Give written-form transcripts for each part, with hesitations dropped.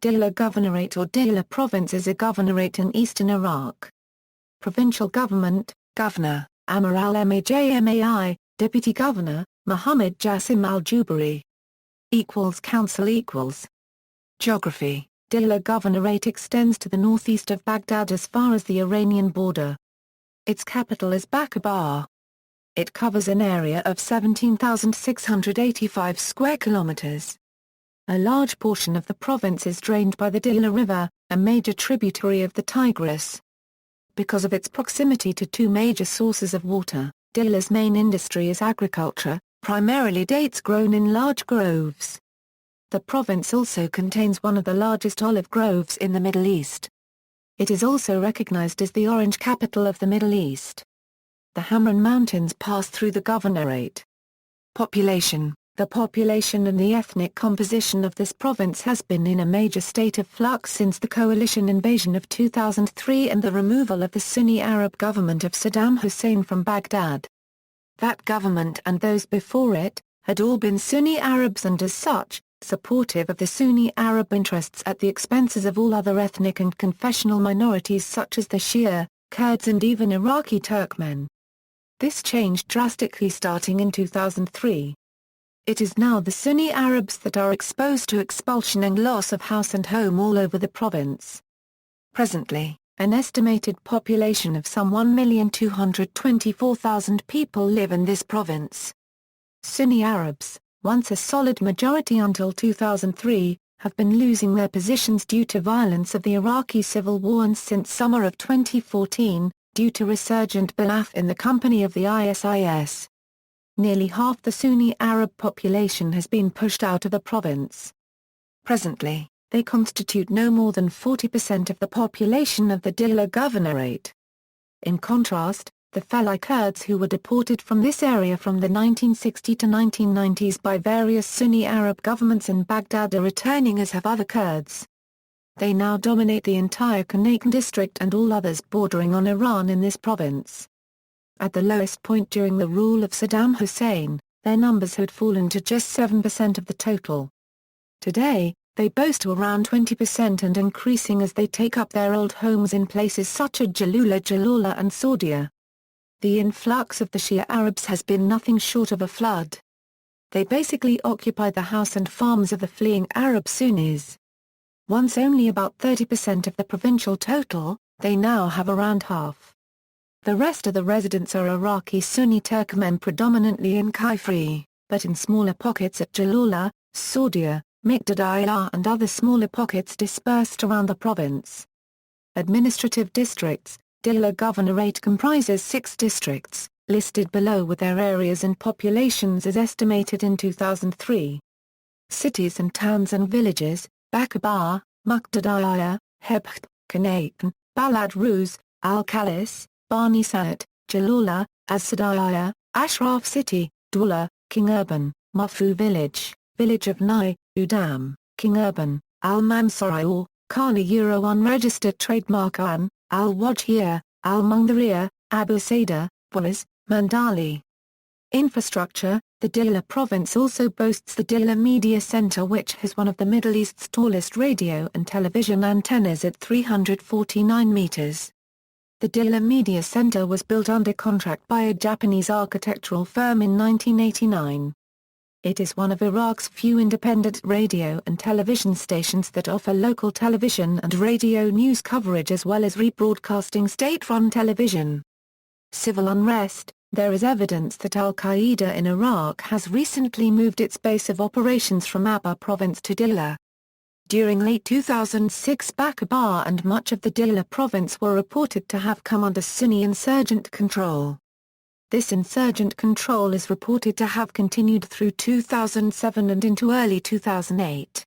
Diyala Governorate or Diyala Province is a governorate in eastern Iraq. Provincial government, Governor, Amir al-Majmai, Deputy Governor, Muhammad Jassim al-Jubari. Council. Geography: Diyala Governorate extends to the northeast of Baghdad as far as the Iranian border. Its capital is Baqabah. It covers an area of 17,685 square kilometers. A large portion of the province is drained by the Diyala River, a major tributary of the Tigris. Because of its proximity to two major sources of water, Diyala's main industry is agriculture, primarily dates grown in large groves. The province also contains one of the largest olive groves in the Middle East. It is also recognized as the Orange Capital of the Middle East. The Hamran Mountains pass through the governorate. Population: the population and the ethnic composition of this province has been in a major state of flux since the coalition invasion of 2003 and the removal of the Sunni Arab government of Saddam Hussein from Baghdad. That government and those before it, had all been Sunni Arabs and as such, supportive of the Sunni Arab interests at the expenses of all other ethnic and confessional minorities such as the Shia, Kurds and even Iraqi Turkmen. This changed drastically starting in 2003. It is now the Sunni Arabs that are exposed to expulsion and loss of house and home all over the province. Presently, an estimated population of some 1,224,000 people live in this province. Sunni Arabs, once a solid majority until 2003, have been losing their positions due to violence of the Iraqi civil war and since summer of 2014, due to resurgent Ba'ath in the company of the ISIS. Nearly half the Sunni Arab population has been pushed out of the province. Presently, they constitute no more than 40% of the population of the Diyala Governorate. In contrast, the Felai Kurds who were deported from this area from the 1960s to 1990s by various Sunni Arab governments in Baghdad are returning as have other Kurds. They now dominate the entire Kanakan district and all others bordering on Iran in this province. At the lowest point during the rule of Saddam Hussein, their numbers had fallen to just 7% of the total. Today, they boast to around 20% and increasing as they take up their old homes in places such as Jalula and Saudia. The influx of the Shia Arabs has been nothing short of a flood. They basically occupy the house and farms of the fleeing Arab Sunnis. Once only about 30% of the provincial total, they now have around half. The rest of the residents are Iraqi Sunni Turkmen predominantly in Kaifri, but in smaller pockets at Jalula, Saudia, Miqdadiyah and other smaller pockets dispersed around the province. Administrative districts: Diyala Governorate comprises 6 districts, listed below with their areas and populations as estimated in 2003. Cities and towns and villages: Baqabah, Muqtadiyah, Hebht, Kanakan, Balad Ruz, Al-Khalis, Bani Sa'at, Jalula, As-Sadiyah, Ashraf City, Dwala, King Urban, Mafu Village, Village of Nai, Udam, King Urban, Al-Mansouriya, Kali Euro Unregistered Trademark An, Al-Wajhiyah, Al-Mungdariya, Abu Saida, Waz, Mandali. Infrastructure: the Diyala Province also boasts the Diyala Media Center which has one of the Middle East's tallest radio and television antennas at 349 meters. The Diyala Media Center was built under contract by a Japanese architectural firm in 1989. It is one of Iraq's few independent radio and television stations that offer local television and radio news coverage as well as rebroadcasting state-run television. Civil unrest: there is evidence that Al-Qaeda in Iraq has recently moved its base of operations from Abba province to Diyala. During late 2006 Baqabah and much of the Diyala province were reported to have come under Sunni insurgent control. This insurgent control is reported to have continued through 2007 and into early 2008.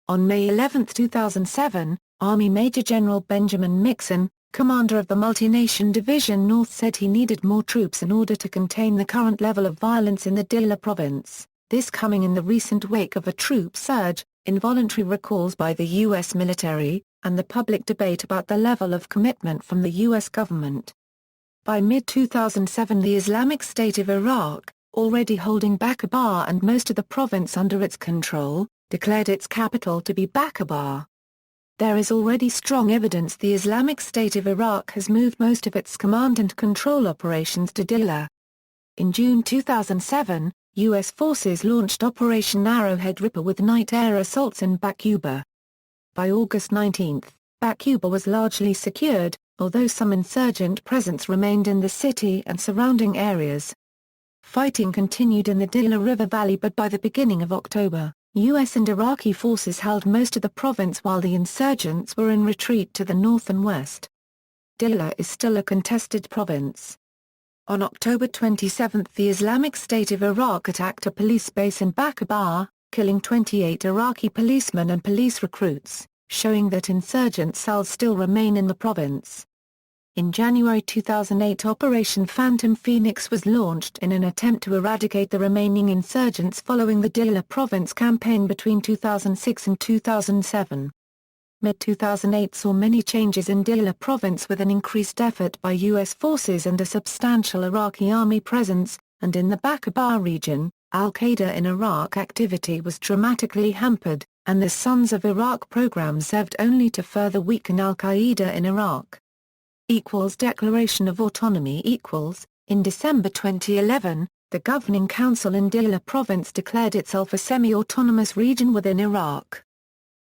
On May 11, 2007, Army Major General Benjamin Mixon, commander of the Multi-Nation Division North, said he needed more troops in order to contain the current level of violence in the Diyala province, this coming in the recent wake of a troop surge, involuntary recalls by the U.S. military, and the public debate about the level of commitment from the U.S. government. By mid-2007 the Islamic State of Iraq, already holding Baqabah and most of the province under its control, declared its capital to be Baqabah. There is already strong evidence the Islamic State of Iraq has moved most of its command and control operations to Diyala. In June 2007, U.S. forces launched Operation Arrowhead Ripper with night air assaults in Baquba. By August 19, Baquba was largely secured, although some insurgent presence remained in the city and surrounding areas. Fighting continued in the Diyala River Valley, but by the beginning of October, U.S. and Iraqi forces held most of the province while the insurgents were in retreat to the north and west. Diyala is still a contested province. On October 27 the Islamic State of Iraq attacked a police base in Baquba, killing 28 Iraqi policemen and police recruits, showing that insurgent cells still remain in the province. In January 2008 Operation Phantom Phoenix was launched in an attempt to eradicate the remaining insurgents following the Diyala Province campaign between 2006 and 2007. Mid-2008 saw many changes in Diyala Province with an increased effort by U.S. forces and a substantial Iraqi army presence, and in the Baquba region, al-Qaeda in Iraq activity was dramatically hampered, and the Sons of Iraq program served only to further weaken al-Qaeda in Iraq. Declaration of Autonomy In December 2011, the Governing Council in Diyala Province declared itself a semi-autonomous region within Iraq.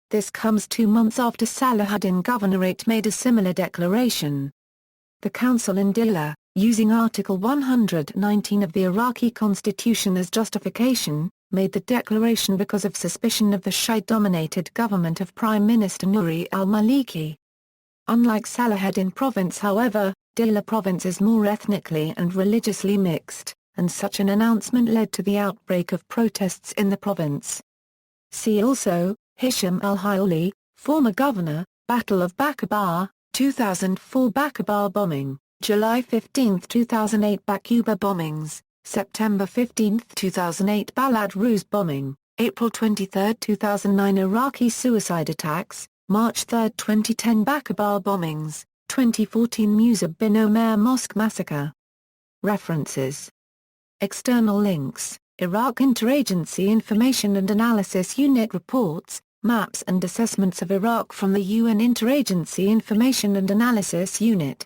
This comes 2 months after Salahuddin Governorate made a similar declaration. The Council in Diyala, using Article 119 of the Iraqi Constitution as justification, made the declaration because of suspicion of the Shiite-dominated government of Prime Minister Nouri al-Maliki. Unlike Salahuddin Province, however, Diyala Province is more ethnically and religiously mixed, and such an announcement led to the outbreak of protests in the province. See also, Hisham al-Hayali, former governor, Battle of Baquba, 2004 Baquba bombing, July 15, 2008 Baquba bombings, September 15, 2008 Balad Ruz bombing, April 23, 2009 Iraqi suicide attacks, March 3, 2010 Baquba bombings, 2014 Musab bin Omer Mosque massacre. References. External links, Iraq Interagency Information and Analysis Unit reports, maps and assessments of Iraq from the UN Interagency Information and Analysis Unit.